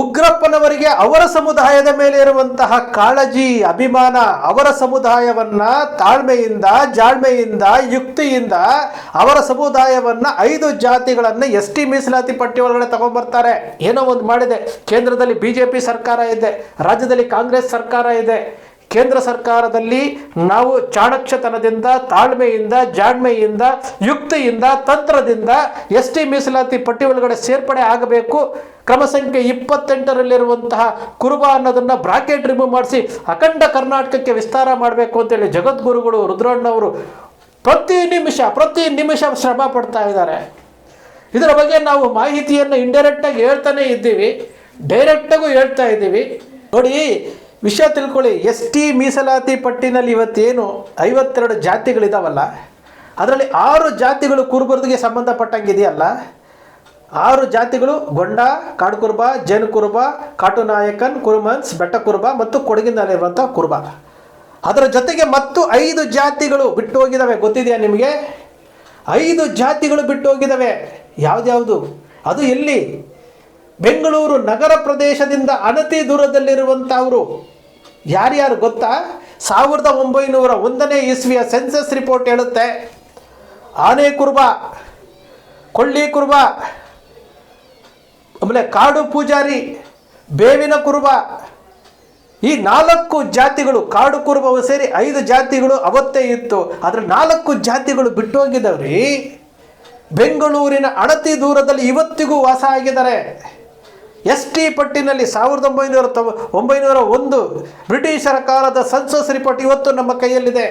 ಉಗ್ರಪ್ಪನವರಿಗೆ ಅವರ ಸಮುದಾಯದ ಮೇಲೆ ಇರುವಂತಹ ಕಾಳಜಿ, ಅಭಿಮಾನ, ಅವರ ಸಮುದಾಯವನ್ನ ತಾಳ್ಮೆಯಿಂದ, ಜಾಳ್ಮೆಯಿಂದ, ಯುಕ್ತಿಯಿಂದ ಅವರ ಸಮುದಾಯವನ್ನ 5 ಜಾತಿಗಳನ್ನು ST ಮೀಸಲಾತಿ ಪಟ್ಟಿ ಒಳಗಡೆ ತಗೊಂಡ್ಬರ್ತಾರೆ. ಏನೋ ಒಂದು ಮಾಡಿದೆ. ಕೇಂದ್ರದಲ್ಲಿ BJP ಸರ್ಕಾರ ಇದೆ, ರಾಜ್ಯದಲ್ಲಿ ಕಾಂಗ್ರೆಸ್ ಸರ್ಕಾರ ಇದೆ. ಕೇಂದ್ರ ಸರ್ಕಾರದಲ್ಲಿ ನಾವು ಚಾಣಕ್ಷತನದಿಂದ, ತಾಳ್ಮೆಯಿಂದ, ಜಾಣ್ಮೆಯಿಂದ, ಯುಕ್ತಿಯಿಂದ, ತಂತ್ರದಿಂದ ST ಮೀಸಲಾತಿ ಪಟ್ಟಿ ಒಳಗಡೆ ಸೇರ್ಪಡೆ ಆಗಬೇಕು. ಕ್ರಮ ಸಂಖ್ಯೆ 28ರಲ್ಲಿರುವಂತಹ ಕುರುಬ ಅನ್ನೋದನ್ನು ಬ್ರಾಕೆಟ್ ರಿಮೂವ್ ಮಾಡಿಸಿ ಅಖಂಡ ಕರ್ನಾಟಕಕ್ಕೆ ವಿಸ್ತಾರ ಮಾಡಬೇಕು ಅಂತೇಳಿ ಜಗದ್ಗುರುಗಳು ರುದ್ರಣ್ಣವರು ಪ್ರತಿ ನಿಮಿಷ ಶ್ರಮ ಪಡ್ತಾ ಇದ್ದಾರೆ. ಇದರ ಬಗ್ಗೆ ನಾವು ಮಾಹಿತಿಯನ್ನು ಇಂಡೈರೆಕ್ಟಾಗಿ ಹೇಳ್ತಾನೆ ಇದ್ದೀವಿ, ಡೈರೆಕ್ಟಾಗೂ ಹೇಳ್ತಾ ಇದ್ದೀವಿ. ನೋಡಿ, ವಿಷಯ ತಿಳ್ಕೊಳ್ಳಿ. ST ಮೀಸಲಾತಿ ಪಟ್ಟಿನಲ್ಲಿ ಇವತ್ತೇನು 52 ಜಾತಿಗಳಿದಾವಲ್ಲ, ಅದರಲ್ಲಿ 6 ಜಾತಿಗಳು ಕುರುಬರಿಗೆ ಸಂಬಂಧಪಟ್ಟಂಗಿದೆಯಲ್ಲ. 6 ಜಾತಿಗಳು: ಗೊಂಡ, ಕಾಡುಕುರುಬ, ಜೇನು ಕುರುಬ, ಕಾಟುನಾಯಕನ್, ಕುರುಮನ್ಸ್, ಬೆಟ್ಟ ಕುರುಬ ಮತ್ತು ಕೊಡಗಿನಲ್ಲಿರುವಂಥ ಕುರುಬ. ಅದರ ಜೊತೆಗೆ ಮತ್ತು 5 ಜಾತಿಗಳು ಬಿಟ್ಟು ಹೋಗಿದ್ದಾವೆ. ಗೊತ್ತಿದೆಯಾ ನಿಮಗೆ? 5 ಜಾತಿಗಳು ಬಿಟ್ಟು ಹೋಗಿದ್ದಾವೆ. ಯಾವ್ದ್ಯಾವುದು? ಅದು ಎಲ್ಲಿ? ಬೆಂಗಳೂರು ನಗರ ಪ್ರದೇಶದಿಂದ ಅನತಿ ದೂರದಲ್ಲಿರುವಂಥವರು. ಯಾರ್ಯಾರು ಗೊತ್ತಾ? 1901ನೇ ಇಸ್ವಿಯ ಸೆನ್ಸಸ್ ರಿಪೋರ್ಟ್ ಹೇಳುತ್ತೆ, ಆನೆ ಕುರುಬ, ಕೊಳ್ಳಿ ಕುರುಬ, ಆಮೇಲೆ ಕಾಡು ಪೂಜಾರಿ, ಬೇವಿನ ಕುರುಬ, ಈ 4 ಜಾತಿಗಳು, ಕಾಡು ಕುರುಬವು ಸೇರಿ 5 ಜಾತಿಗಳು ಅವತ್ತೇ ಇತ್ತು. ಅದರ 4 ಜಾತಿಗಳು ಬಿಟ್ಟು ಹೋಗಿದವ್ರಿ. ಬೆಂಗಳೂರಿನ ಅಣತಿ ದೂರದಲ್ಲಿ ಇವತ್ತಿಗೂ ವಾಸ ಆಗಿದ್ದಾರೆ. ST ಪಟ್ಟಿನಲ್ಲಿ 1901 ಬ್ರಿಟಿಷರ ಕಾಲದ ಸೆನ್ಸಸ್ ರಿಪೋರ್ಟ್ ಇವತ್ತು ನಮ್ಮ ಕೈಯಲ್ಲಿದೆ.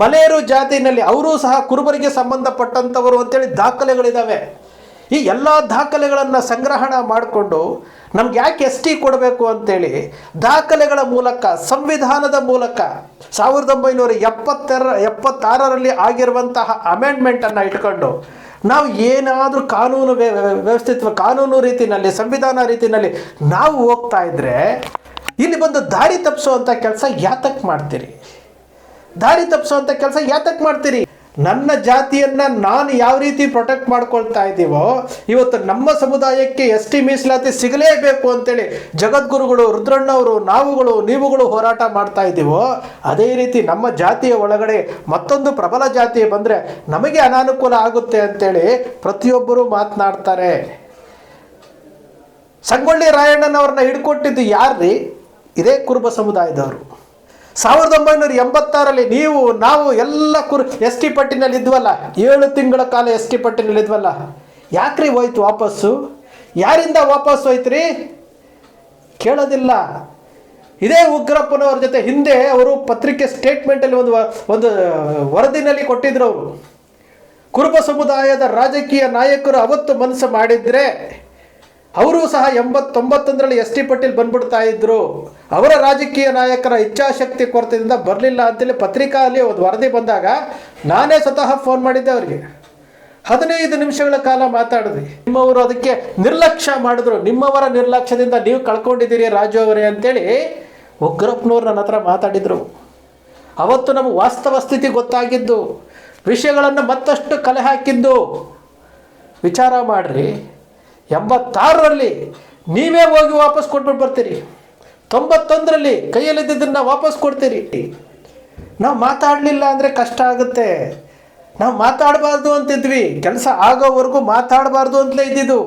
ಮಲೇರು ಜಾತಿನಲ್ಲಿ ಅವರೂ ಸಹ ಕುರುಬರಿಗೆ ಸಂಬಂಧಪಟ್ಟಂಥವರು ಅಂತೇಳಿ ದಾಖಲೆಗಳಿದ್ದಾವೆ. ಈ ಎಲ್ಲ ದಾಖಲೆಗಳನ್ನು ಸಂಗ್ರಹಣ ಮಾಡಿಕೊಂಡು ನಮ್ಗೆ ಯಾಕೆ ST ಕೊಡಬೇಕು ಅಂತೇಳಿ ದಾಖಲೆಗಳ ಮೂಲಕ, ಸಂವಿಧಾನದ ಮೂಲಕ 1976ರಲ್ಲಿ ಆಗಿರುವಂತಹ ಅಮೆಂಡ್ಮೆಂಟನ್ನು ಇಟ್ಕೊಂಡು ನಾವು ಏನಾದರೂ ಕಾನೂನು ರೀತಿಯಲ್ಲಿ, ಸಂವಿಧಾನ ರೀತಿಯಲ್ಲಿ ನಾವು ಹೋಗ್ತಾ ಇದ್ರೆ ಇಲ್ಲಿ ಬಂದು ದಾರಿ ತಪ್ಪಿಸುವಂಥ ಕೆಲಸ ಯಾತಕ್ಕೆ ಮಾಡ್ತೀರಿ? ನನ್ನ ಜಾತಿಯನ್ನು ನಾನು ಯಾವ ರೀತಿ ಪ್ರೊಟೆಕ್ಟ್ ಮಾಡ್ಕೊಳ್ತಾ ಇದ್ದೀವೋ, ಇವತ್ತು ನಮ್ಮ ಸಮುದಾಯಕ್ಕೆ ST ಮೀಸಲಾತಿ ಸಿಗಲೇಬೇಕು ಅಂತೇಳಿ ಜಗದ್ಗುರುಗಳು ರುದ್ರಣ್ಣವರು, ನೀವುಗಳು ಹೋರಾಟ ಮಾಡ್ತಾ ಇದ್ದೀವೋ, ಅದೇ ರೀತಿ ನಮ್ಮ ಜಾತಿಯ ಒಳಗಡೆ ಮತ್ತೊಂದು ಪ್ರಬಲ ಜಾತಿ ಬಂದರೆ ನಮಗೆ ಅನಾನುಕೂಲ ಆಗುತ್ತೆ ಅಂತೇಳಿ ಪ್ರತಿಯೊಬ್ಬರು ಮಾತನಾಡ್ತಾರೆ. ಸಂಗೊಳ್ಳಿ ರಾಯಣ್ಣನವ್ರನ್ನ ಹಿಡ್ಕೊಟ್ಟಿದ್ದು ಯಾರ್ರೀ? ಇದೇ ಕುರುಬ ಸಮುದಾಯದವರು. 1986ರಲ್ಲಿ ನಾವು ಎಲ್ಲ ST ಪಟ್ಟಿನಲ್ಲಿ ಇದ್ವಲ್ಲ, 7 ತಿಂಗಳ ಕಾಲ ST ಪಟ್ಟಿನಲ್ಲಿ ಇದ್ವಲ್ಲ. ಯಾಕ್ರಿ ಹೋಯ್ತು ವಾಪಸ್ಸು? ಯಾರಿಂದ ವಾಪಸ್ಸು ಹೋಯ್ತ್ರಿ? ಕೇಳೋದಿಲ್ಲ. ಇದೇ ಉಗ್ರಪ್ಪನವ್ರ ಜೊತೆ ಹಿಂದೆ ಅವರು ಪತ್ರಿಕೆ ಸ್ಟೇಟ್ಮೆಂಟಲ್ಲಿ ಒಂದು ವರದಿನಲ್ಲಿ ಕೊಟ್ಟಿದ್ರು. ಅವರು ಕುರುಬ ಸಮುದಾಯದ ರಾಜಕೀಯ ನಾಯಕರು ಅವತ್ತು ಮನಸ್ಸು ಮಾಡಿದ್ರೆ ಅವರು ಸಹ 89ರಲ್ಲಿ ST ಪಟ್ಟಿಲಿ ಬಂದ್ಬಿಡ್ತಾ ಇದ್ರು. ಅವರ ರಾಜಕೀಯ ನಾಯಕರ ಇಚ್ಛಾಶಕ್ತಿ ಕೊರತೆಯಿಂದ ಬರಲಿಲ್ಲ ಅಂತೇಳಿ ಪತ್ರಿಕಾದಲ್ಲಿ ಒಂದು ವರದಿ ಬಂದಾಗ ನಾನೇ ಸ್ವತಃ ಫೋನ್ ಮಾಡಿದ್ದೆ ಅವರಿಗೆ. 15 ನಿಮಿಷಗಳ ಕಾಲ ಮಾತಾಡಿದ್ವಿ. ನಿಮ್ಮವರು ಅದಕ್ಕೆ ನಿರ್ಲಕ್ಷ್ಯ ಮಾಡಿದ್ರು. ನಿಮ್ಮವರ ನಿರ್ಲಕ್ಷ್ಯದಿಂದ ನೀವು ಕಳ್ಕೊಂಡಿದ್ದೀರಿ ರಾಜು ಅವರೇ ಅಂತೇಳಿ ಉಗ್ರಪ್ಪನವ್ರು ನನ್ನ ಹತ್ರ ಮಾತಾಡಿದರು. ಅವತ್ತು ನಮಗೆ ವಾಸ್ತವ ಸ್ಥಿತಿ ಗೊತ್ತಾಗಿದ್ದು, ವಿಷಯಗಳನ್ನು ಮತ್ತಷ್ಟು ಕಲೆ ಹಾಕಿದ್ದು. ವಿಚಾರ ಮಾಡಿರಿ, 86ರಲ್ಲಿ ನೀವೇ ಹೋಗಿ ವಾಪಸ್ ಕೊಟ್ಬಿಟ್ಟು ಬರ್ತೀರಿ, 91ರಲ್ಲಿ ಕೈಯಲ್ಲಿದ್ದನ್ನು ವಾಪಸ್ ಕೊಡ್ತೀರಿ. ನಾವು ಮಾತಾಡಲಿಲ್ಲ ಅಂದರೆ ಕಷ್ಟ ಆಗುತ್ತೆ. ನಾವು ಮಾತಾಡಬಾರ್ದು ಅಂತಿದ್ವಿ, ಕೆಲಸ ಆಗೋವರೆಗೂ ಮಾತಾಡಬಾರ್ದು ಅಂತಲೇ ಇದ್ದಿದ್ದು.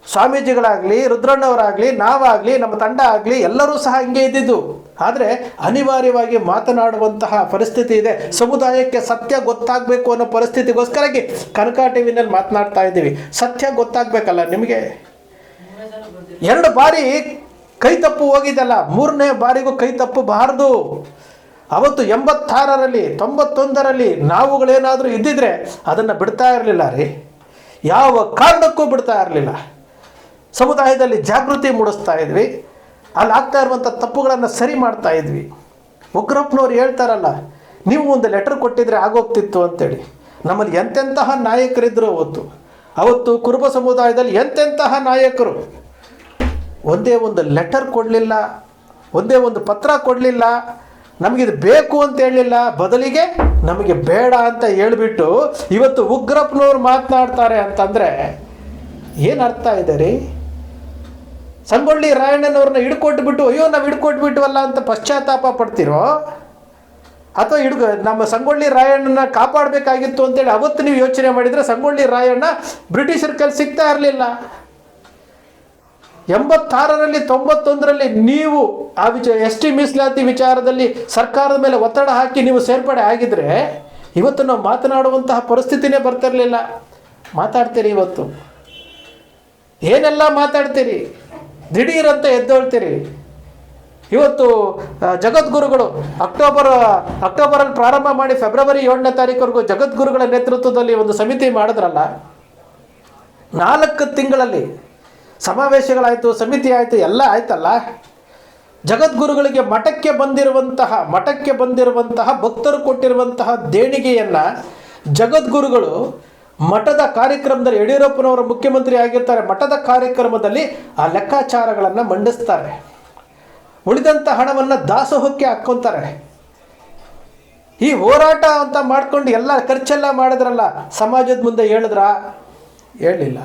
ಸ್ವಾಮೀಜಿಗಳಾಗಲಿ, ರುದ್ರಣ್ಣವರಾಗಲಿ, ನಾವಾಗಲಿ, ನಮ್ಮ ತಂಡ ಆಗಲಿ ಎಲ್ಲರೂ ಸಹ ಹಿಂಗೆ ಇದ್ದಿದ್ದು. ಆದರೆ ಅನಿವಾರ್ಯವಾಗಿ ಮಾತನಾಡುವಂತಹ ಪರಿಸ್ಥಿತಿ ಇದೆ. ಸಮುದಾಯಕ್ಕೆ ಸತ್ಯ ಗೊತ್ತಾಗಬೇಕು ಅನ್ನೋ ಪರಿಸ್ಥಿತಿಗೋಸ್ಕರವಾಗಿ ಕನಕ ಟಿವಿನಲ್ಲಿ ಮಾತನಾಡ್ತಾ ಇದ್ದೀವಿ. ಸತ್ಯ ಗೊತ್ತಾಗಬೇಕಲ್ಲ ನಿಮಗೆ. 2 ಬಾರಿ ಕೈ ತಪ್ಪು ಹೋಗಿದ್ದಲ್ಲ, 3ನೇ ಬಾರಿಗೂ ಕೈ ತಪ್ಪಬಾರ್ದು. ಅವತ್ತು 86ರಲ್ಲಿ 91ರಲ್ಲಿ ನಾವುಗಳೇನಾದರೂ ಇದ್ದಿದ್ರೆ ಅದನ್ನು ಬಿಡ್ತಾ ಇರಲಿಲ್ಲ ರೀ. ಯಾವ ಕಾರಣಕ್ಕೂ ಬಿಡ್ತಾ ಇರಲಿಲ್ಲ. ಸಮುದಾಯದಲ್ಲಿ ಜಾಗೃತಿ ಮೂಡಿಸ್ತಾ ಇದ್ವಿ. ಅಲ್ಲಿ ಆಗ್ತಾ ಇರುವಂಥ ತಪ್ಪುಗಳನ್ನು ಸರಿ ಮಾಡ್ತಾ ಇದ್ವಿ. ಉಗ್ರಪ್ಪನವ್ರು ಹೇಳ್ತಾರಲ್ಲ, ನೀವು ಒಂದು ಲೆಟರ್ ಕೊಟ್ಟಿದ್ರೆ ಆಗೋಗ್ತಿತ್ತು ಅಂತೇಳಿ. ನಮ್ಮಲ್ಲಿ ಎಂತೆಂತಹ ನಾಯಕರಿದ್ದರು ಅವತ್ತು ಕುರುಬ ಸಮುದಾಯದಲ್ಲಿ ಎಂತೆಂತಹ ನಾಯಕರು. ಒಂದೇ ಒಂದು ಲೆಟರ್ ಕೊಡಲಿಲ್ಲ, ಒಂದೇ ಒಂದು ಪತ್ರ ಕೊಡಲಿಲ್ಲ, ನಮಗಿದು ಬೇಕು ಅಂತ ಹೇಳಲಿಲ್ಲ, ಬದಲಿಗೆ ನಮಗೆ ಬೇಡ ಅಂತ ಹೇಳಿಬಿಟ್ಟು ಇವತ್ತು ಉಗ್ರಪ್ಪನವ್ರು ಮಾತನಾಡ್ತಾರೆ ಅಂತಂದರೆ ಏನು ಅರ್ಥ ಇದೆ ರೀ? ಸಂಗೊಳ್ಳಿ ರಾಯಣ್ಣನವ್ರನ್ನ ಹಿಡ್ಕೊಟ್ಬಿಟ್ಟು ಅಯ್ಯೋ ನಾವು ಹಿಡ್ಕೊಟ್ಬಿಟ್ವಲ್ಲ ಅಂತ ಪಶ್ಚಾತ್ತಾಪ ಪಡ್ತಿರೋ, ಅಥವಾ ನಮ್ಮ ಸಂಗೊಳ್ಳಿ ರಾಯಣ್ಣನ ಕಾಪಾಡಬೇಕಾಗಿತ್ತು ಅಂತೇಳಿ ಅವತ್ತು ನೀವು ಯೋಚನೆ ಮಾಡಿದರೆ ಸಂಗೊಳ್ಳಿ ರಾಯಣ್ಣ ಬ್ರಿಟಿಷರ ಕೈಲಿ ಸಿಗ್ತಾ ಇರಲಿಲ್ಲ. 86ರಲ್ಲಿ 91ರಲ್ಲಿ ನೀವು ಆ ST ಮೀಸಲಾತಿ ವಿಚಾರದಲ್ಲಿ ಸರ್ಕಾರದ ಮೇಲೆ ಒತ್ತಡ ಹಾಕಿ ನೀವು ಸೇರ್ಪಡೆ ಆಗಿದ್ರೆ ಇವತ್ತು ನಾವು ಮಾತನಾಡುವಂತಹ ಪರಿಸ್ಥಿತಿನೇ ಬರ್ತಿರಲಿಲ್ಲ. ಮಾತಾಡ್ತೀರಿ, ಇವತ್ತು ಏನೆಲ್ಲ ಮಾತಾಡ್ತೀರಿ, ದಿಢೀರಂತ ಎದ್ದೊಳ್ತೀರಿ. ಇವತ್ತು ಜಗದ್ಗುರುಗಳು ಅಕ್ಟೋಬರಲ್ಲಿ ಪ್ರಾರಂಭ ಮಾಡಿ ಫೆಬ್ರವರಿ 7ನೇ ತಾರೀಕುವರೆಗೂ ಜಗದ್ಗುರುಗಳ ನೇತೃತ್ವದಲ್ಲಿ ಒಂದು ಸಮಿತಿ ಮಾಡಿದ್ರಲ್ಲ, 4 ತಿಂಗಳಲ್ಲಿ ಸಮಾವೇಶಗಳಾಯಿತು, ಸಮಿತಿ ಆಯಿತು, ಎಲ್ಲ ಆಯ್ತಲ್ಲ. ಜಗದ್ಗುರುಗಳಿಗೆ ಮಠಕ್ಕೆ ಬಂದಿರುವಂತಹ ಭಕ್ತರು ಕೊಟ್ಟಿರುವಂತಹ ದೇಣಿಗೆಯನ್ನು ಜಗದ್ಗುರುಗಳು ಮಠದ ಕಾರ್ಯಕ್ರಮದಲ್ಲಿ, ಯಡಿಯೂರಪ್ಪನವರು ಮುಖ್ಯಮಂತ್ರಿ ಆಗಿರ್ತಾರೆ, ಮಠದ ಕಾರ್ಯಕ್ರಮದಲ್ಲಿ ಆ ಲೆಕ್ಕಾಚಾರಗಳನ್ನು ಮಂಡಿಸ್ತಾರೆ. ಉಳಿದಂಥ ಹಣವನ್ನು ದಾಸೋಹಕ್ಕೆ ಹಾಕ್ಕೊತಾರೆ. ಈ ಹೋರಾಟ ಅಂತ ಮಾಡ್ಕೊಂಡು ಎಲ್ಲ ಖರ್ಚೆಲ್ಲ ಮಾಡಿದ್ರಲ್ಲ, ಸಮಾಜದ ಮುಂದೆ ಹೇಳಿದ್ರಾ? ಹೇಳಲಿಲ್ಲ.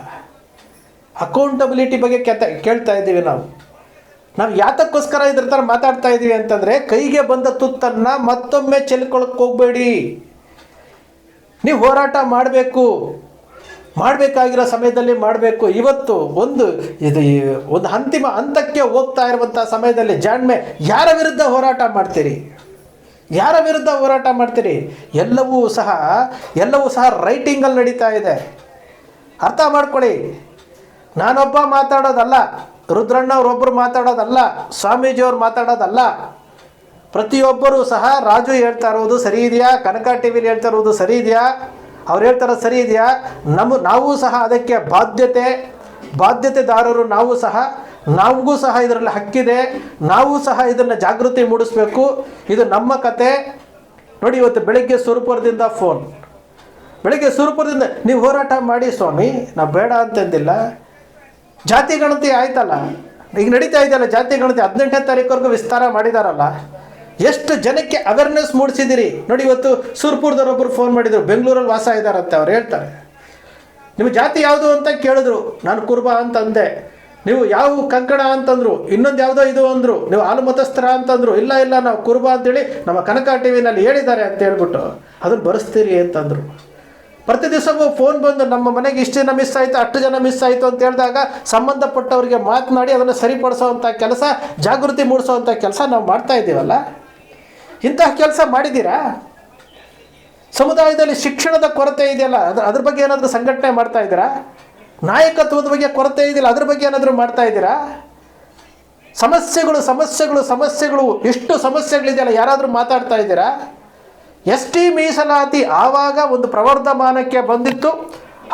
ಅಕೌಂಟಬಿಲಿಟಿ ಬಗ್ಗೆ ಕೇಳ್ತಾ ಇದ್ದೀವಿ ನಾವು ಯಾತಕ್ಕೋಸ್ಕರ ಇದ್ರ ಥರ ಮಾತಾಡ್ತಾ ಇದ್ದೀವಿ ಅಂತಂದರೆ, ಕೈಗೆ ಬಂದ ತುತ್ತನ್ನು ಮತ್ತೊಮ್ಮೆ ಚೆಲ್ಕೊಳಕ್ಕೆ ಹೋಗಬೇಡಿ. ನೀವು ಹೋರಾಟ ಮಾಡಬೇಕಾಗಿರೋ ಸಮಯದಲ್ಲಿ ಮಾಡಬೇಕು. ಇವತ್ತು ಒಂದು ಅಂತಿಮ ಹಂತಕ್ಕೆ ಹೋಗ್ತಾ ಇರುವಂಥ ಸಮಯದಲ್ಲಿ ಜಾಣ್ಮೆ, ಯಾರ ವಿರುದ್ಧ ಹೋರಾಟ ಮಾಡ್ತೀರಿ? ಯಾರ ವಿರುದ್ಧ ಹೋರಾಟ ಮಾಡ್ತೀರಿ? ಎಲ್ಲವೂ ಸಹ ರೈಟಿಂಗಲ್ಲಿ ನಡೀತಾ ಇದೆ. ಅರ್ಥ ಮಾಡ್ಕೊಳ್ಳಿ. ನಾನೊಬ್ಬ ಮಾತಾಡೋದಲ್ಲ, ರುದ್ರಣ್ಣವ್ರೊಬ್ಬರು ಮಾತಾಡೋದಲ್ಲ, ಸ್ವಾಮೀಜಿಯವ್ರು ಮಾತಾಡೋದಲ್ಲ. ಪ್ರತಿಯೊಬ್ಬರೂ ಸಹ ರಾಜು ಹೇಳ್ತಾ ಇರೋದು ಸರಿ ಇದೆಯಾ, ಕನಕ ಟಿವಿಲಿ ಹೇಳ್ತಾ ಇರೋದು ಸರಿ ಇದೆಯಾ, ಅವ್ರು ಹೇಳ್ತಾರೋ ಸರಿ ಇದೆಯಾ, ನಾವು ಸಹ ಅದಕ್ಕೆ ಬಾಧ್ಯತೆದಾರರು. ನಮಗೂ ಸಹ ಇದರಲ್ಲಿ ಹಕ್ಕಿದೆ. ನಾವು ಸಹ ಇದನ್ನು ಜಾಗೃತಿ ಮೂಡಿಸ್ಬೇಕು. ಇದು ನಮ್ಮ ಕತೆ. ನೋಡಿ, ಇವತ್ತು ಬೆಳಗ್ಗೆ ಸುರಪುರದಿಂದ ನೀವು ಹೋರಾಟ ಮಾಡಿ ಸ್ವಾಮಿ, ನಾವು ಬೇಡ ಅಂತಂದಿಲ್ಲ. ಜಾತಿ ಗಣತಿ ಆಯ್ತಲ್ಲ, ಈಗ ನಡೀತಾ ಇದೆಯಲ್ಲ ಜಾತಿ ಗಣತಿ, 18ನೇ ತಾರೀಕುವರೆಗೂ ವಿಸ್ತಾರ ಮಾಡಿದಾರಲ್ಲ. ಎಷ್ಟು ಜನಕ್ಕೆ ಅವೇರ್ನೆಸ್ ಮೂಡಿಸಿದಿರಿ ನೋಡಿ. ಇವತ್ತು ಸುರಪುರದವರೊಬ್ಬರು ಫೋನ್ ಮಾಡಿದರು, ಬೆಂಗಳೂರಲ್ಲಿ ವಾಸ ಇದ್ದಾರಂತೆ. ಅವ್ರು ಹೇಳ್ತಾರೆ, ನಿಮ್ಮ ಜಾತಿ ಯಾವುದು ಅಂತ ಕೇಳಿದ್ರು. ನಾನು ಕುರುಬ ಅಂತಂದೆ. ನೀವು ಯಾವ ಕಂಕಣ ಅಂತಂದರು. ಇನ್ನೊಂದು ಯಾವುದೋ ಇದು ಅಂದರು. ನೀವು ಹಾಲು ಮತಸ್ಥರ ಅಂತಂದರು. ಇಲ್ಲ ನಾವು ಕುರುಬ ಅಂತೇಳಿ ನಮ್ಮ ಕನಕ ಟಿವಿನಲ್ಲಿ ಹೇಳಿದ್ದಾರೆ ಅಂತ ಹೇಳ್ಬಿಟ್ಟು ಅದನ್ನು ಬರೆಸ್ತೀರಿ ಅಂತಂದರು. ಪ್ರತಿ ದಿವಸವೂ ಫೋನ್ ಬಂದು ನಮ್ಮ ಮನೆಗೆ ಇಷ್ಟು ಜನ ಮಿಸ್ ಆಯಿತು, 8 ಜನ ಮಿಸ್ ಆಯಿತು ಅಂತ ಹೇಳಿದಾಗ ಸಂಬಂಧಪಟ್ಟವರಿಗೆ ಮಾತನಾಡಿ ಅದನ್ನು ಸರಿಪಡಿಸೋವಂಥ ಕೆಲಸ, ಜಾಗೃತಿ ಮೂಡಿಸೋವಂಥ ಕೆಲಸ ನಾವು ಮಾಡ್ತಾ ಇದ್ದೀವಲ್ಲ. ಇಂತಹ ಕೆಲಸ ಮಾಡಿದ್ದೀರಾ? ಸಮುದಾಯದಲ್ಲಿ ಶಿಕ್ಷಣದ ಕೊರತೆ ಇದೆಯಲ್ಲ, ಅದ್ರ ಬಗ್ಗೆ ಏನಾದರೂ ಸಂಘಟನೆ ಮಾಡ್ತಾ ಇದ್ದೀರಾ? ನಾಯಕತ್ವದ ಬಗ್ಗೆ ಕೊರತೆ ಇದೆಯಲ್ಲ, ಅದ್ರ ಬಗ್ಗೆ ಏನಾದರೂ ಮಾಡ್ತಾ ಇದ್ದೀರಾ? ಸಮಸ್ಯೆಗಳು ಎಷ್ಟು ಸಮಸ್ಯೆಗಳಿದೆಯಲ್ಲ, ಯಾರಾದರೂ ಮಾತಾಡ್ತಾ ಇದ್ದೀರಾ? ST ಮೀಸಲಾತಿ ಆವಾಗ ಒಂದು ಪ್ರವರ್ಧಮಾನಕ್ಕೆ ಬಂದಿತ್ತು.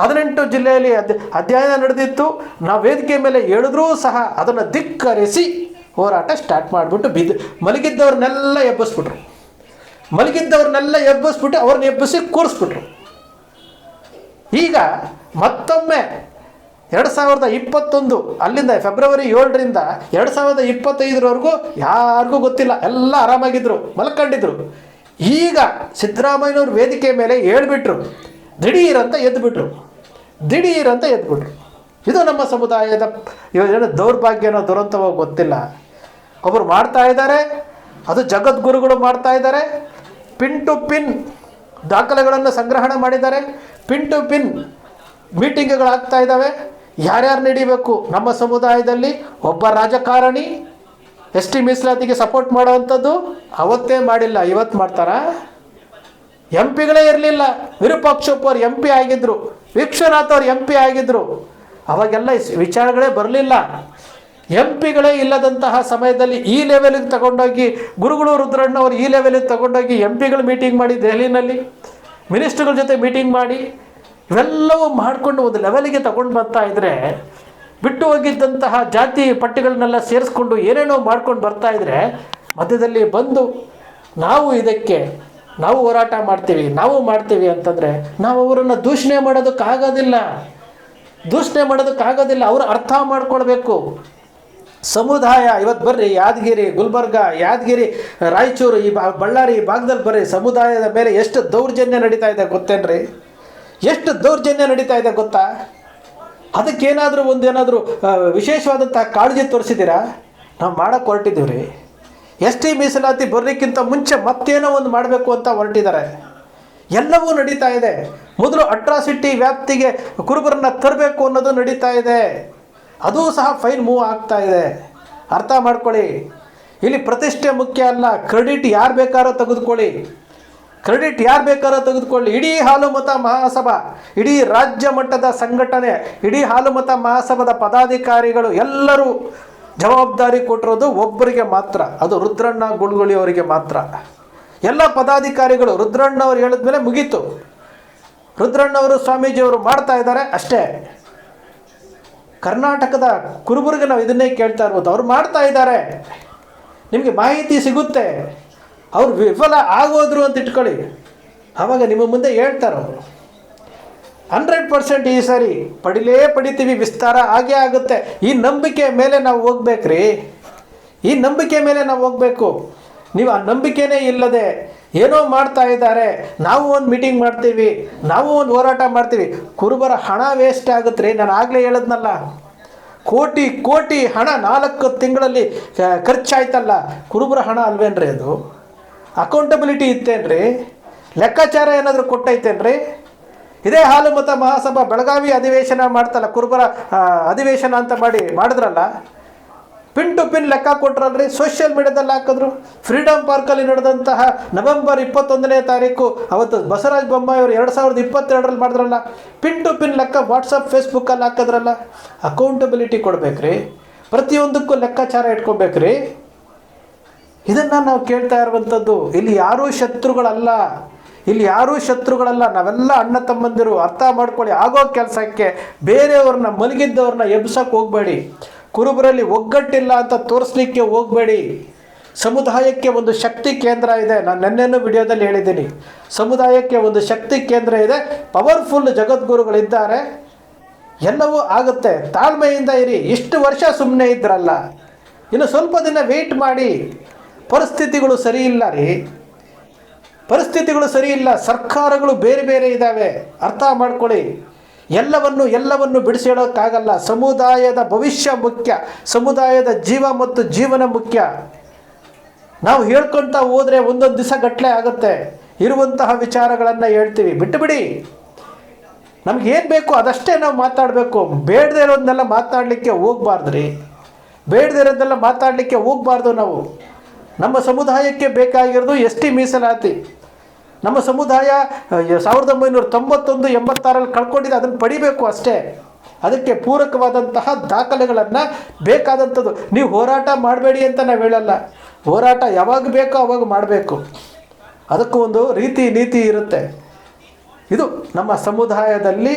18 ಜಿಲ್ಲೆಯಲ್ಲಿ ಅಧ್ಯಯನ ನಡೆದಿತ್ತು. ನಾವು ವೇದಿಕೆ ಮೇಲೆ ಹೇಳಿದ್ರೂ ಸಹ ಅದನ್ನು ಧಿಕ್ಕರಿಸಿ ಹೋರಾಟ ಸ್ಟಾರ್ಟ್ ಮಾಡಿಬಿಟ್ಟು ಮಲಗಿದ್ದವ್ರನ್ನೆಲ್ಲ ಎಬ್ಬಿಸ್ಬಿಟ್ರು. ಅವ್ರನ್ನ ಎಬ್ಬಿಸಿ ಕೂರಿಸ್ಬಿಟ್ರು. ಈಗ ಮತ್ತೊಮ್ಮೆ 2021 ಅಲ್ಲಿಂದ ಫೆಬ್ರವರಿ 7ರಿಂದ 2025ರವರೆಗೂ ಯಾರಿಗೂ ಗೊತ್ತಿಲ್ಲ, ಎಲ್ಲ ಆರಾಮಾಗಿದ್ದರು, ಮಲ್ಕೊಂಡಿದ್ರು. ಈಗ ಸಿದ್ದರಾಮಯ್ಯನವ್ರ ವೇದಿಕೆ ಮೇಲೆ ಹೇಳ್ಬಿಟ್ರು, ದಿಢೀರಂತ ಎದ್ದುಬಿಟ್ರು. ಇದು ನಮ್ಮ ಸಮುದಾಯದ ದೌರ್ಭಾಗ್ಯನೋ ದುರಂತವೋ ಗೊತ್ತಿಲ್ಲ. ಒಬ್ಬರು ಮಾಡ್ತಾ ಇದ್ದಾರೆ, ಅದು ಜಗದ್ಗುರುಗಳು ಮಾಡ್ತಾ ಇದ್ದಾರೆ. ಪಿನ್ ಟು ಪಿನ್ ದಾಖಲೆಗಳನ್ನು ಸಂಗ್ರಹಣೆ ಮಾಡಿದ್ದಾರೆ. ಪಿನ್ ಟು ಪಿನ್ ಮೀಟಿಂಗ್ಗಳಾಗ್ತಾ ಇದ್ದಾವೆ. ಯಾರ್ಯಾರು ನಡೀಬೇಕು ನಮ್ಮ ಸಮುದಾಯದಲ್ಲಿ? ಒಬ್ಬ ರಾಜಕಾರಣಿ ST ಮೀಸಲಾತಿಗೆ ಸಪೋರ್ಟ್ ಮಾಡೋವಂಥದ್ದು ಅವತ್ತೇ ಮಾಡಿಲ್ಲ, ಇವತ್ತು ಮಾಡ್ತಾರಾ? MP ಗಳೇ ಇರಲಿಲ್ಲ. ವಿರೂಪಾಕ್ಷಪ್ಪ ಅವ್ರು MP ಆಗಿದ್ದರು, ವಿಶ್ವನಾಥ್ ಅವ್ರು MP ಆಗಿದ್ದರು. ಅವಾಗೆಲ್ಲ ವಿಚಾರಗಳೇ ಬರಲಿಲ್ಲ. MP ಗಳೇ ಇಲ್ಲದಂತಹ ಸಮಯದಲ್ಲಿ ಈ ಲೆವೆಲಿಗೆ ತಗೊಂಡೋಗಿ ಗುರುಗಳು ರುದ್ರಣ್ಣ ಅವರು ಈ ಲೆವೆಲಿಗೆ ತಗೊಂಡೋಗಿ MP ಗಳು ಮೀಟಿಂಗ್ ಮಾಡಿ ದೆಹಲಿನಲ್ಲಿ, ಮಿನಿಸ್ಟ್ರುಗಳ ಜೊತೆ ಮೀಟಿಂಗ್ ಮಾಡಿ, ಇವೆಲ್ಲವೂ ಮಾಡಿಕೊಂಡು ಒಂದು ಲೆವೆಲಿಗೆ ತಗೊಂಡು ಬರ್ತಾ ಇದ್ರೆ, ಬಿಟ್ಟು ಹೋಗಿದ್ದಂತಹ ಜಾತಿ ಪಟ್ಟಿಗಳನ್ನೆಲ್ಲ ಸೇರಿಸ್ಕೊಂಡು ಏನೇನೋ ಮಾಡ್ಕೊಂಡು ಬರ್ತಾ ಇದ್ರೆ, ಮಧ್ಯದಲ್ಲಿ ಬಂದು ನಾವು ಹೋರಾಟ ಮಾಡ್ತೀವಿ ಅಂತಂದರೆ ನಾವು ಅವರನ್ನು ದೂಷಣೆ ಮಾಡೋದಕ್ಕಾಗೋದಿಲ್ಲ. ಅವರು ಅರ್ಥ ಮಾಡ್ಕೊಳ್ಬೇಕು. ಸಮುದಾಯ ಇವತ್ತು ಬರ್ರಿ, ಯಾದಗಿರಿ, ಗುಲ್ಬರ್ಗ, ರಾಯಚೂರು, ಬಳ್ಳಾರಿ ಈ ಭಾಗದಲ್ಲಿ ಬರ್ರಿ, ಸಮುದಾಯದ ಮೇಲೆ ಎಷ್ಟು ದೌರ್ಜನ್ಯ ನಡೀತಾ ಇದೆ ಗೊತ್ತೇನ್ರಿ? ಎಷ್ಟು ದೌರ್ಜನ್ಯ ನಡೀತಾ ಇದೆ ಗೊತ್ತಾ? ಅದಕ್ಕೇನಾದರೂ ಒಂದೇನಾದರೂ ವಿಶೇಷವಾದಂತಹ ಕಾಳಜಿ ತೋರಿಸಿದ್ದೀರಾ? ನಾವು ಮಾಡೋಕ್ಕೆ ಹೊರಟಿದ್ದೀವಿ ರೀ. ಎಸ್ ಟಿ ಮೀಸಲಾತಿ ಬರಲಿಕ್ಕಿಂತ ಮುಂಚೆ ಮತ್ತೇನೋ ಒಂದು ಮಾಡಬೇಕು ಅಂತ ಹೊರಟಿದ್ದಾರೆ. ಎಲ್ಲವೂ ನಡೀತಾ ಇದೆ. ಮೊದಲು ಅಟ್ರಾಸಿಟಿ ವ್ಯಾಪ್ತಿಗೆ ಕುರುಬರನ್ನ ತರಬೇಕು ಅನ್ನೋದು ನಡೀತಾ ಇದೆ. ಅದೂ ಸಹ ಫೈಲ್ ಮೂವ್ ಆಗ್ತಾ ಇದೆ. ಅರ್ಥ ಮಾಡ್ಕೊಳ್ಳಿ. ಇಲ್ಲಿ ಪ್ರತಿಷ್ಠೆ ಮುಖ್ಯ ಅಲ್ಲ. ಕ್ರೆಡಿಟ್ ಯಾರು ಬೇಕಾದ್ರೂ ತೆಗೆದುಕೊಳ್ಳಿ, ಕ್ರೆಡಿಟ್ ಯಾರು ಬೇಕಾದ್ರೂ ತೆಗೆದುಕೊಳ್ಳಿ. ಇಡೀ ಹಾಲುಮತ ಮಹಾಸಭಾ, ಇಡೀ ರಾಜ್ಯ ಮಟ್ಟದ ಸಂಘಟನೆ, ಇಡೀ ಹಾಲುಮತ ಮಹಾಸಭಾದ ಪದಾಧಿಕಾರಿಗಳು ಎಲ್ಲರೂ ಜವಾಬ್ದಾರಿ ಕೊಟ್ಟಿರೋದು ಒಬ್ಬರಿಗೆ ಮಾತ್ರ, ಅದು ರುದ್ರಣ್ಣ ಗುಳ್ಗುಳಿ ಅವರಿಗೆ ಮಾತ್ರ. ಎಲ್ಲ ಪದಾಧಿಕಾರಿಗಳು ರುದ್ರಣ್ಣವ್ರು ಹೇಳಿದ್ಮೇಲೆ ಮುಗೀತು. ರುದ್ರಣ್ಣವರು ಸ್ವಾಮೀಜಿಯವರು ಮಾಡ್ತಾ ಇದ್ದಾರೆ ಅಷ್ಟೇ. ಕರ್ನಾಟಕದ ಕುರುಬರಿಗೆ ನಾವು ಇದನ್ನೇ ಕೇಳ್ತಾ ಇರ್ಬೋದು. ಅವ್ರು ಮಾಡ್ತಾ ಇದ್ದಾರೆ, ನಿಮಗೆ ಮಾಹಿತಿ ಸಿಗುತ್ತೆ. ಅವ್ರು ವಿಫಲ ಆಗೋದ್ರು ಅಂತ ಇಟ್ಕೊಳ್ಳಿ, ಆವಾಗ ನಿಮ್ಮ ಮುಂದೆ ಹೇಳ್ತಾರೆ ಅವರು 100% ಈ ಸರಿ ಪಡಿತೀವಿ, ವಿಸ್ತಾರ ಆಗೇ ಆಗುತ್ತೆ. ಈ ನಂಬಿಕೆ ಮೇಲೆ ನಾವು ಹೋಗ್ಬೇಕ್ರಿ. ಈ ನಂಬಿಕೆ ಮೇಲೆ ನಾವು ಹೋಗಬೇಕು. ನೀವು ಆ ನಂಬಿಕೆನೇ ಇಲ್ಲದೆ ಏನೋ ಮಾಡ್ತಾ ಇದ್ದಾರೆ, ನಾವು ಒಂದು ಮೀಟಿಂಗ್ ಮಾಡ್ತೀವಿ, ನಾವು ಒಂದು ಹೋರಾಟ ಮಾಡ್ತೀವಿ, ಕುರುಬರ ಹಣ ವೇಸ್ಟ್ ಆಗುತ್ತೆ ರೀ. ನಾನು ಆಗಲೇ ಹೇಳಿದ್ನಲ್ಲ, ಕೋಟಿ ಕೋಟಿ ಹಣ 4 ತಿಂಗಳಲ್ಲಿ ಖರ್ಚಾಯ್ತಲ್ಲ. ಕುರುಬರ ಹಣ ಅಲ್ವೇನ್ರಿ ಅದು? ಅಕೌಂಟಬಿಲಿಟಿ ಇತ್ತೇನ್ರಿ? ಲೆಕ್ಕಾಚಾರ ಏನಾದರೂ ಕೊಟ್ಟೈತೇನ್ರಿ? ಇದೇ ಹಾಲುಮತ ಮಹಾಸಭಾ ಬೆಳಗಾವಿ ಅಧಿವೇಶನ ಮಾಡ್ತಲ್ಲ, ಕುರುಬರ ಅಧಿವೇಶನ ಅಂತ ಮಾಡಿದ್ರಲ್ಲ, ಪಿನ್ ಟು ಪಿನ್ ಲೆಕ್ಕ ಕೊಟ್ರಲ್ರಿ. ಸೋಷಿಯಲ್ ಮೀಡಿಯಾದಲ್ಲಿ ಹಾಕಿದ್ರು. ಫ್ರೀಡಮ್ ಪಾರ್ಕಲ್ಲಿ ನಡೆದಂತಹ ನವೆಂಬರ್ 21ನೇ ತಾರೀಕು ಅವತ್ತು ಬಸವರಾಜ ಬೊಮ್ಮಾಯಿ ಅವರು 2022ರಲ್ಲಿ ಮಾಡಿದ್ರಲ್ಲ, ಪಿನ್ ಟು ಪಿನ್ ಲೆಕ್ಕ ವಾಟ್ಸಪ್ ಫೇಸ್ಬುಕ್ಕಲ್ಲಿ ಹಾಕಿದ್ರಲ್ಲ. ಅಕೌಂಟಬಿಲಿಟಿ ಕೊಡ್ಬೇಕ್ರಿ, ಪ್ರತಿಯೊಂದಕ್ಕೂ ಲೆಕ್ಕಾಚಾರ ಇಟ್ಕೊಬೇಕ್ರಿ. ಇದನ್ನು ನಾವು ಕೇಳ್ತಾ ಇರುವಂಥದ್ದು. ಇಲ್ಲಿ ಯಾರೂ ಶತ್ರುಗಳಲ್ಲ, ಇಲ್ಲಿ ಯಾರೂ ಶತ್ರುಗಳಲ್ಲ, ನಾವೆಲ್ಲ ಅಣ್ಣ ತಮ್ಮಂದಿರು. ಅರ್ಥ ಮಾಡ್ಕೊಳ್ಳಿ. ಆಗೋ ಕೆಲಸಕ್ಕೆ ಬೇರೆಯವ್ರನ್ನ, ಮಲಗಿದ್ದವ್ರನ್ನ ಎಬ್ಸಕ್ಕೆ ಹೋಗಬೇಡಿ. ಕುರುಬರಲ್ಲಿ ಒಗ್ಗಟ್ಟಿಲ್ಲ ಅಂತ ತೋರಿಸ್ಲಿಕ್ಕೆ ಹೋಗಬೇಡಿ. ಸಮುದಾಯಕ್ಕೆ ಒಂದು ಶಕ್ತಿ ಕೇಂದ್ರ ಇದೆ. ನಾನು ನೆನ್ನೆನೂ ವಿಡಿಯೋದಲ್ಲಿ ಹೇಳಿದ್ದೀನಿ, ಸಮುದಾಯಕ್ಕೆ ಒಂದು ಶಕ್ತಿ ಕೇಂದ್ರ ಇದೆ. ಪವರ್ಫುಲ್ ಜಗದ್ಗುರುಗಳಿದ್ದಾರೆ. ಎಲ್ಲವೂ ಆಗುತ್ತೆ. ತಾಳ್ಮೆಯಿಂದ ಇರಿ. ಇಷ್ಟು ವರ್ಷ ಸುಮ್ಮನೆ ಇದ್ರಲ್ಲ, ಇನ್ನು ಸ್ವಲ್ಪ ದಿನ ವೆಯ್ಟ್ ಮಾಡಿ. ಪರಿಸ್ಥಿತಿಗಳು ಸರಿ ಇಲ್ಲ ರೀ, ಪರಿಸ್ಥಿತಿಗಳು ಸರಿ ಇಲ್ಲ. ಸರ್ಕಾರಗಳು ಬೇರೆ ಬೇರೆ ಇದ್ದಾವೆ. ಅರ್ಥ ಮಾಡ್ಕೊಳ್ಳಿ. ಎಲ್ಲವನ್ನು ಬಿಡಿಸಿಡೋಕ್ಕಾಗಲ್ಲ. ಸಮುದಾಯದ ಭವಿಷ್ಯ ಮುಖ್ಯ, ಸಮುದಾಯದ ಜೀವ ಮತ್ತು ಜೀವನ ಮುಖ್ಯ. ನಾವು ಹೇಳ್ಕೊಳ್ತಾ ಹೋದರೆ ಒಂದೊಂದು ದಿವಸ ಗಟ್ಟಲೆ ಆಗುತ್ತೆ. ಇರುವಂತಹ ವಿಚಾರಗಳನ್ನು ಹೇಳ್ತೀವಿ, ಬಿಟ್ಟು ಬಿಡಿ. ನಮಗೇನು ಬೇಕು ಅದಷ್ಟೇ ನಾವು ಮಾತಾಡಬೇಕು. ಬೇಡದೇ ಇರೋದನ್ನೆಲ್ಲ ಮಾತನಾಡಲಿಕ್ಕೆ ಹೋಗಬಾರ್ದು ರೀ, ಬೇಡದೇ ಇರೋದನ್ನೆಲ್ಲ ಮಾತಾಡಲಿಕ್ಕೆ ಹೋಗಬಾರ್ದು. ನಾವು ನಮ್ಮ ಸಮುದಾಯಕ್ಕೆ ಬೇಕಾಗಿರೋದು ಎಸ್ ಟಿ ಮೀಸಲಾತಿ. ನಮ್ಮ ಸಮುದಾಯ 1991-86ರಲ್ಲಿ ಕಳ್ಕೊಂಡಿದೆ, ಅದನ್ನು ಪಡಿಬೇಕು ಅಷ್ಟೇ. ಅದಕ್ಕೆ ಪೂರಕವಾದಂತಹ ದಾಖಲೆಗಳನ್ನು ಬೇಕಾದಂಥದ್ದು. ನೀವು ಹೋರಾಟ ಮಾಡಬೇಡಿ ಅಂತ ನಾವು ಹೇಳಲ್ಲ. ಹೋರಾಟ ಯಾವಾಗ ಬೇಕೋ ಅವಾಗ ಮಾಡಬೇಕು. ಅದಕ್ಕೂ ಒಂದು ರೀತಿ ನೀತಿ ಇರುತ್ತೆ. ಇದು ನಮ್ಮ ಸಮುದಾಯದಲ್ಲಿ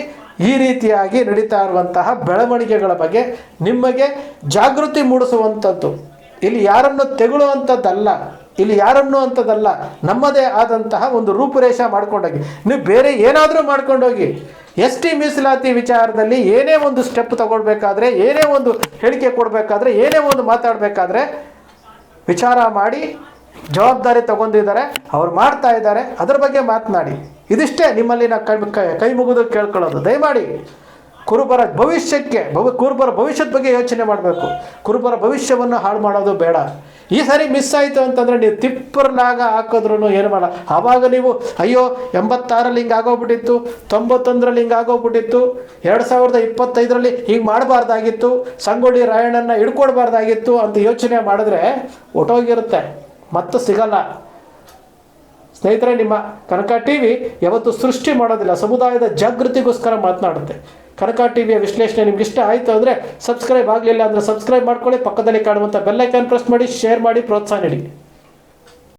ಈ ರೀತಿಯಾಗಿ ನಡೀತಾ ಇರುವಂತಹ ಬೆಳವಣಿಗೆಗಳ ಬಗ್ಗೆ ನಿಮಗೆ ಜಾಗೃತಿ ಮೂಡಿಸುವಂಥದ್ದು. ಇಲ್ಲಿ ಯಾರನ್ನು ತೆಗೊಳ್ಳುವಂಥದ್ದಲ್ಲ, ಇಲ್ಲಿ ಯಾರನ್ನು ಅಂಥದ್ದಲ್ಲ. ನಮ್ಮದೇ ಆದಂತಹ ಒಂದು ರೂಪುರೇಷೆ ಮಾಡ್ಕೊಂಡೋಗಿ. ನೀವು ಬೇರೆ ಏನಾದರೂ ಮಾಡ್ಕೊಂಡೋಗಿ. ಎಸ್ ಟಿ ಮೀಸಲಾತಿ ವಿಚಾರದಲ್ಲಿ ಏನೇ ಒಂದು ಸ್ಟೆಪ್ ತಗೊಳ್ಬೇಕಾದ್ರೆ, ಏನೇ ಒಂದು ಹೇಳಿಕೆ ಕೊಡಬೇಕಾದ್ರೆ, ಏನೇ ಒಂದು ಮಾತಾಡಬೇಕಾದ್ರೆ ವಿಚಾರ ಮಾಡಿ. ಜವಾಬ್ದಾರಿ ತಗೊಂಡಿದ್ದಾರೆ, ಅವ್ರು ಮಾಡ್ತಾ ಇದ್ದಾರೆ, ಅದರ ಬಗ್ಗೆ ಮಾತನಾಡಿ. ಇದಿಷ್ಟೇ ನಿಮ್ಮಲ್ಲಿ ನಾವು ಕೈ ಮುಗಿದು ಕೇಳ್ಕೊಳ್ಳೋದು. ದಯಮಾಡಿ ಕುರುಬರ ಭವಿಷ್ಯಕ್ಕೆ, ಕುರುಬರ ಭವಿಷ್ಯದ ಬಗ್ಗೆ ಯೋಚನೆ ಮಾಡಬೇಕು. ಕುರುಬರ ಭವಿಷ್ಯವನ್ನು ಹಾಳು ಮಾಡೋದು ಬೇಡ. ಈ ಸಾರಿ ಮಿಸ್ ಆಯಿತು ಅಂತಂದರೆ ನೀವು ತಿಪ್ಪರ್ಲಾಗ ಹಾಕಿದ್ರೂ ಏನು ಮಾಡಲ್ಲ. ಆವಾಗ ನೀವು ಅಯ್ಯೋ 86ರಲ್ಲಿ ಹಿಂಗೆ ಆಗೋಗ್ಬಿಟ್ಟಿತ್ತು, 91ರಲ್ಲಿ ಹಿಂಗೆ ಆಗೋಗ್ಬಿಟ್ಟಿತ್ತು, 2025ರಲ್ಲಿ ಹಿಂಗೆ ಮಾಡಬಾರ್ದಾಗಿತ್ತು, ಸಂಗೊಳ್ಳಿ ರಾಯಣ್ಣನ ಹಿಡ್ಕೊಡ್ಬಾರ್ದಾಗಿತ್ತು ಅಂತ ಯೋಚನೆ ಮಾಡಿದ್ರೆ ಒಟ್ಟೋಗಿರುತ್ತೆ, ಮತ್ತೆ ಸಿಗಲ್ಲ. ಸ್ನೇಹಿತರೆ, ನಿಮ್ಮ ಕನಕ ಟಿವಿ ಯಾವತ್ತು ಸೃಷ್ಟಿ ಮಾಡೋದಿಲ್ಲ, ಸಮುದಾಯದ ಜಾಗೃತಿಗೋಸ್ಕರ ಮಾತನಾಡುತ್ತೆ. ಕನಕ ಟಿವಿಯ ವಿಶ್ಲೇಷಣೆ ನಿಮ್ಗೆ ಇಷ್ಟ ಆಯಿತು ಅಂದರೆ ಸಬ್ಸ್ಕ್ರೈಬ್ ಆಗಲಿಲ್ಲ ಅಂದರೆ ಸಬ್ಸ್ಕ್ರೈಬ್ ಮಾಡ್ಕೊಳ್ಳಿ. ಪಕ್ಕದಲ್ಲಿ ಕಾಣುವಂಥ ಬೆಲ್ ಐಕಾನ್ ಪ್ರೆಸ್ ಮಾಡಿ, ಶೇರ್ ಮಾಡಿ, ಪ್ರೋತ್ಸಾಹ ನೀಡಿ.